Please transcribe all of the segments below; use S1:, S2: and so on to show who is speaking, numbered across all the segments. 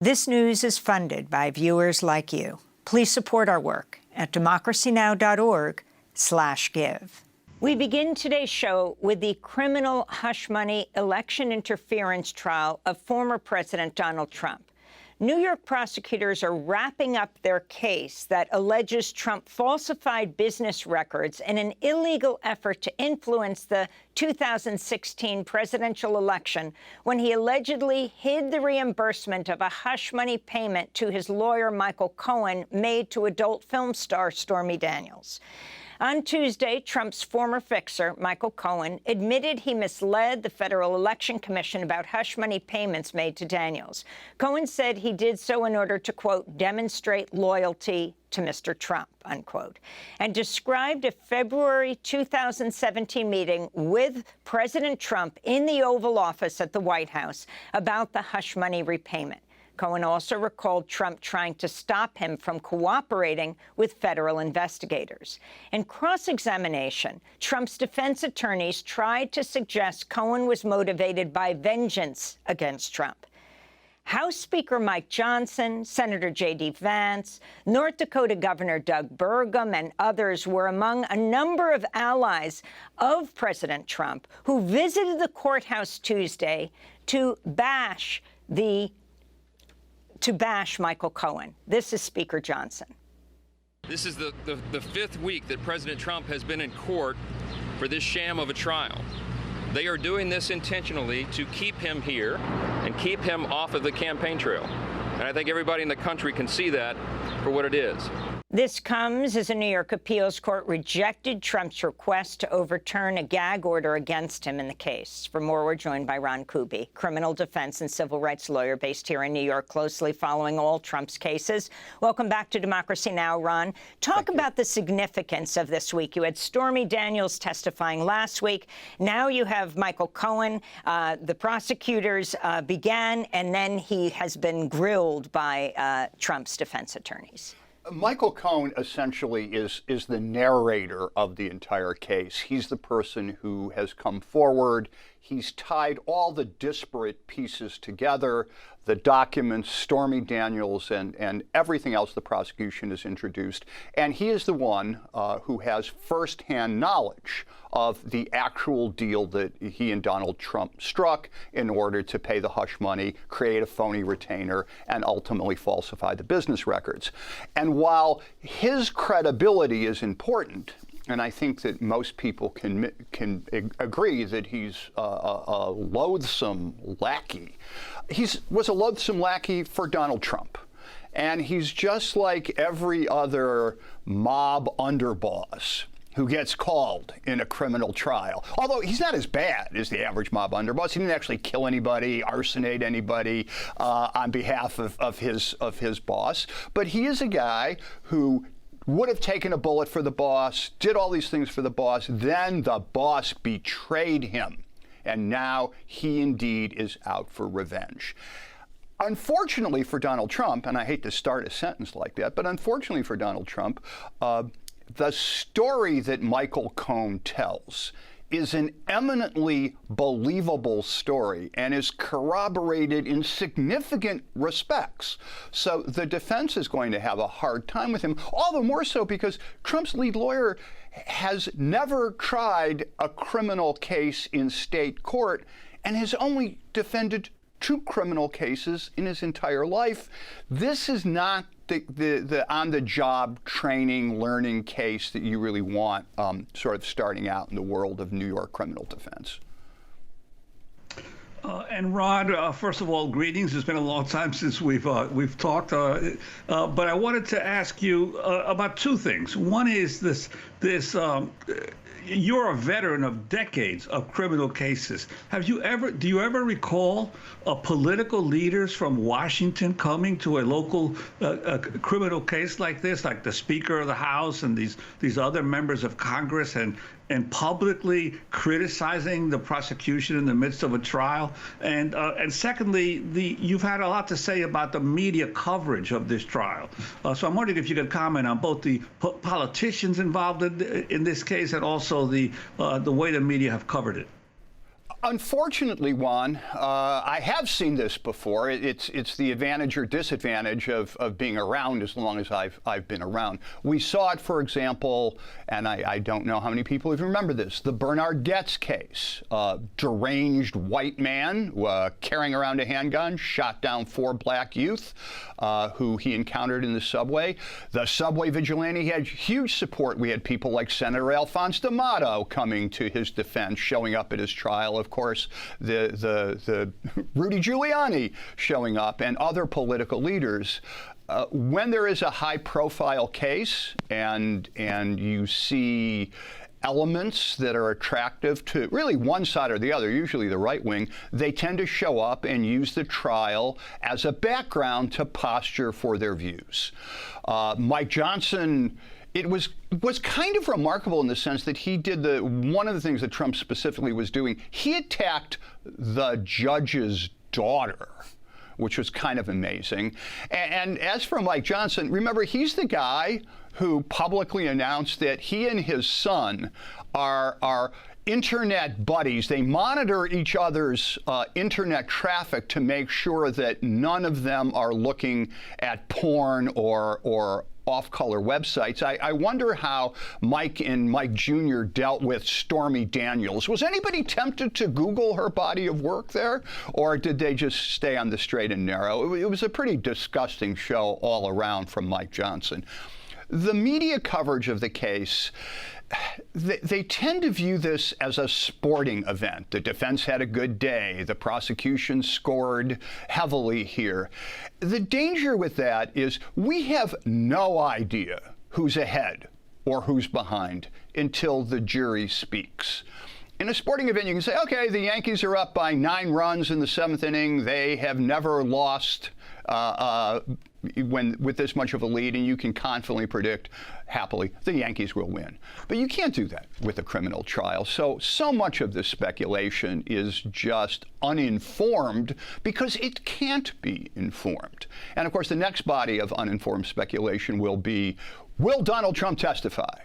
S1: This news is funded by viewers like you. Please support our work at democracynow.org/give. We begin today's show with the criminal hush money election interference trial of former President Donald Trump. New York prosecutors are wrapping up their case that alleges Trump falsified business records in an illegal effort to influence the 2016 presidential election when he allegedly hid the reimbursement of a hush money payment to his lawyer Michael Cohen made to adult film star Stormy Daniels. On Tuesday, Trump's former fixer, Michael Cohen, admitted he misled the Federal Election Commission about hush money payments made to Daniels. Cohen said he did so in order to, quote, demonstrate loyalty to Mr. Trump, unquote, and described a February 2017 meeting with President Trump in the Oval Office at the White House about the hush money repayment. Cohen also recalled Trump trying to stop him from cooperating with federal investigators. In cross-examination, Trump's defense attorneys tried to suggest Cohen was motivated by vengeance against Trump. House Speaker Mike Johnson, Senator J.D. Vance, North Dakota Governor Doug Burgum, and others were among a number of allies of President Trump who visited the courthouse Tuesday to bash Michael Cohen. This is Speaker Johnson.
S2: This is the fifth week that President Trump has been in court for this sham of a trial. They are doing this intentionally to keep him here and keep him off of the campaign trail. And I think everybody in the country can see that for what it is.
S1: This comes as a New York appeals court rejected Trump's request to overturn a gag order against him in the case. For more, we're joined by Ron Kuby, criminal defense and civil rights lawyer based here in New York, closely following all Trump's cases. Welcome back to Democracy Now!, Ron. Talk about the significance of this week. You had Stormy Daniels testifying last week. Now you have Michael Cohen. The prosecutors began, and then he has been grilled by Trump's defense attorneys.
S3: Michael Cohen essentially is the narrator of the entire case. He's the person who has come forward. He's tied all the disparate pieces together, the documents, Stormy Daniels, and everything else the prosecution has introduced. And he is the one who has firsthand knowledge of the actual deal that he and Donald Trump struck in order to pay the hush money, create a phony retainer, and ultimately falsify the business records. And while his credibility is important, and I think that most people can agree that he's a loathsome lackey. He was a loathsome lackey for Donald Trump. And he's just like every other mob underboss who gets called in a criminal trial. Although he's not as bad as the average mob underboss. He didn't actually kill anybody, arsonate anybody on behalf of his boss. But he is a guy who would have taken a bullet for the boss, did all these things for the boss, then the boss betrayed him. And now he indeed is out for revenge. Unfortunately for Donald Trump, and I hate to start a sentence like that, but unfortunately for Donald Trump, the story that Michael Cohen tells is an eminently believable story and is corroborated in significant respects. So the defense is going to have a hard time with him, all the more so because Trump's lead lawyer has never tried a criminal case in state court and has only defended 2 criminal cases in his entire life. This is not the on-the-job training, learning case that you really want sort of starting out in the world of New York criminal defense.
S4: And Ron, first of all, greetings. It's been a long time since we've talked, but I wanted to ask you about 2 things. One is this. You're a veteran of decades of criminal cases. Do you ever recall political leaders from Washington coming to a local criminal case like this, like the Speaker of the House and these other members of Congress, and publicly criticizing the prosecution in the midst of a trial? And secondly, you've had a lot to say about the media coverage of this trial. So I'm wondering if you could comment on both the politicians involved in this case and also the way the media have covered it.
S3: Unfortunately, Juan, I have seen this before. It's the advantage or disadvantage of being around as long as I've been around. We saw it, for example, and I don't know how many people even remember this, the Bernard Goetz case. Deranged white man carrying around a handgun, shot down 4 black youth who he encountered in the subway. The subway vigilante had huge support. We had people like Senator Alphonse D'Amato coming to his defense, showing up at his trial. Of course, the Rudy Giuliani showing up, and other political leaders. When there is a high-profile case and you see elements that are attractive to really one side or the other, usually the right wing, they tend to show up and use the trial as a background to posture for their views. Mike Johnson, it was kind of remarkable in the sense that he did one of the things that Trump specifically was doing. He attacked the judge's daughter, which was kind of amazing. And as for Mike Johnson, remember, he's the guy who publicly announced that he and his son are internet buddies. They monitor each other's internet traffic to make sure that none of them are looking at porn or off-color websites. I wonder how Mike and Mike Jr. dealt with Stormy Daniels. Was anybody tempted to Google her body of work there, or did they just stay on the straight and narrow? It was a pretty disgusting show all around from Mike Johnson. The media coverage of the case, they tend to view this as a sporting event. The defense had a good day. The prosecution scored heavily here. The danger with that is we have no idea who's ahead or who's behind until the jury speaks. In a sporting event, you can say, okay, the Yankees are up by 9 runs in the 7th inning. They have never lost with this much of a lead, and you can confidently predict, happily, the Yankees will win. But you can't do that with a criminal trial. So much of this speculation is just uninformed because it can't be informed. And of course, the next body of uninformed speculation will be, will Donald Trump testify?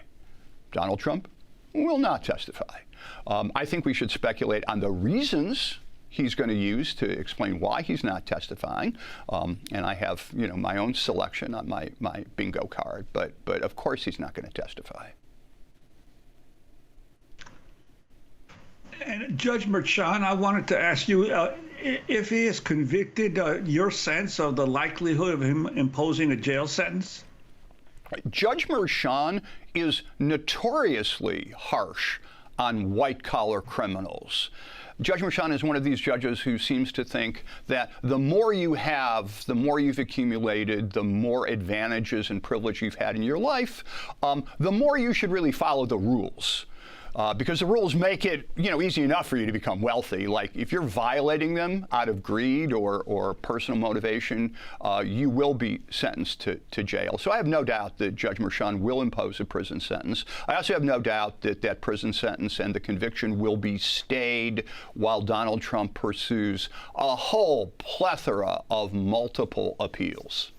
S3: Donald Trump will not testify. I think we should speculate on the reasons he's going to use to explain why he's not testifying. And I have, my own selection on my bingo card. But of course he's not going to testify.
S4: And Judge Merchan, I wanted to ask you, if he is convicted, your sense of the likelihood of him imposing a jail sentence?
S3: Judge Merchan is notoriously harsh on white-collar criminals. Judge Merchan is one of these judges who seems to think that the more you have, the more you've accumulated, the more advantages and privilege you've had in your life, the more you should really follow the rules. Because the rules make it, easy enough for you to become wealthy. Like, if you're violating them out of greed or personal motivation, you will be sentenced to jail. So I have no doubt that Judge Merchan will impose a prison sentence. I also have no doubt that that prison sentence and the conviction will be stayed while Donald Trump pursues a whole plethora of multiple appeals.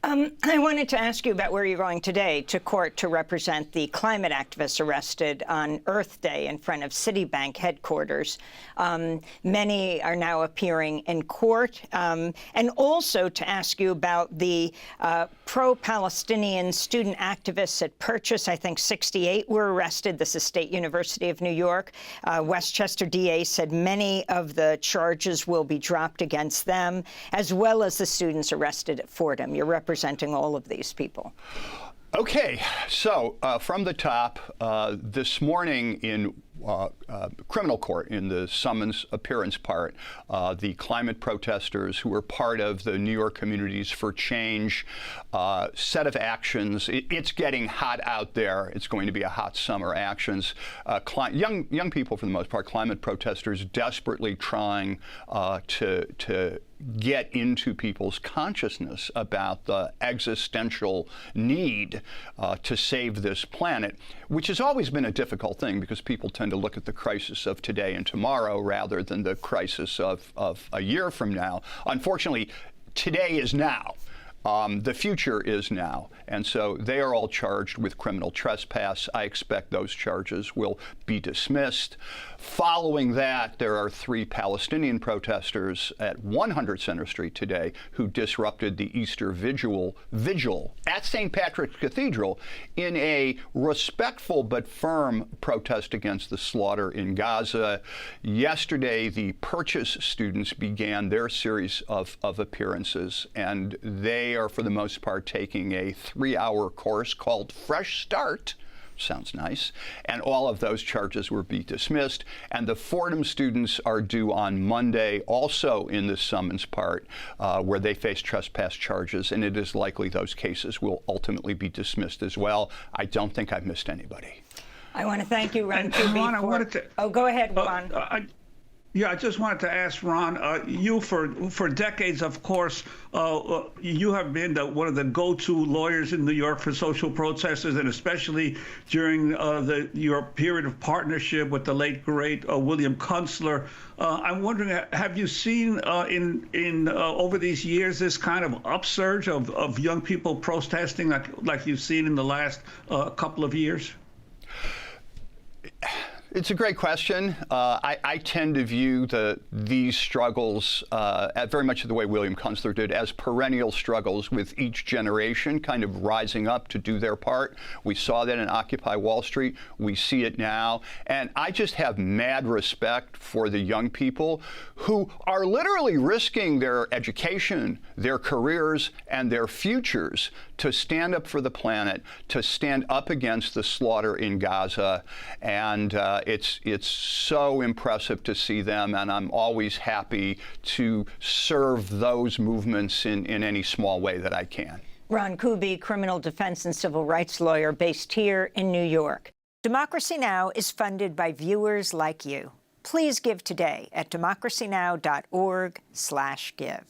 S1: I wanted to ask you about where you're going today to court to represent the climate activists arrested on Earth Day in front of Citibank headquarters. Many are now appearing in court. And also to ask you about the pro-Palestinian student activists at Purchase. I think 68 were arrested. This is State University of New York. Westchester DA said many of the charges will be dropped against them, as well as the students arrested at Fordham. You're representing all of these people.
S3: Okay, so from the top, this morning in criminal court, in the summons appearance part, the climate protesters who were part of the New York Communities for Change set of actions. It's getting hot out there. It's going to be a hot summer. Actions. Young people, for the most part, climate protesters desperately trying to get into people's consciousness about the existential need to save this planet, which has always been a difficult thing because people tend to look at the crisis of today and tomorrow rather than the crisis of a year from now. Unfortunately, today is now. The future is now. And so they are all charged with criminal trespass. I expect those charges will be dismissed. Following that, there are 3 Palestinian protesters at 100 Center Street today who disrupted the Easter vigil at St. Patrick's Cathedral in a respectful but firm protest against the slaughter in Gaza. Yesterday, the Purchase students began their series of appearances, and they are, for the most part, taking a 3-hour course called Fresh Start. Sounds nice. And all of those charges will be dismissed. And the Fordham students are due on Monday, also in the summons part, where they face trespass charges. And it is likely those cases will ultimately be dismissed as well. I don't think I've missed anybody.
S1: I want to thank you, Ron Kuby.
S4: Ron, I wanted to.
S1: Oh, go ahead, Ron.
S4: Yeah, I just wanted to ask Ron, you for decades, of course, you have been one of the go-to lawyers in New York for social protesters, and especially during your period of partnership with the late, great William Kunstler. I'm wondering, have you seen over these years this kind of upsurge of young people protesting like you've seen in the last couple of years?
S3: It's a great question. I tend to view these struggles very much the way William Kunstler did, as perennial struggles with each generation kind of rising up to do their part. We saw that in Occupy Wall Street. We see it now. And I just have mad respect for the young people who are literally risking their education, their careers, and their futures to stand up for the planet, to stand up against the slaughter in Gaza. And it's so impressive to see them, and I'm always happy to serve those movements in any small way that I can.
S1: Ron Kuby, criminal defense and civil rights lawyer based here in New York. Democracy Now! Is funded by viewers like you. Please give today at democracynow.org/give.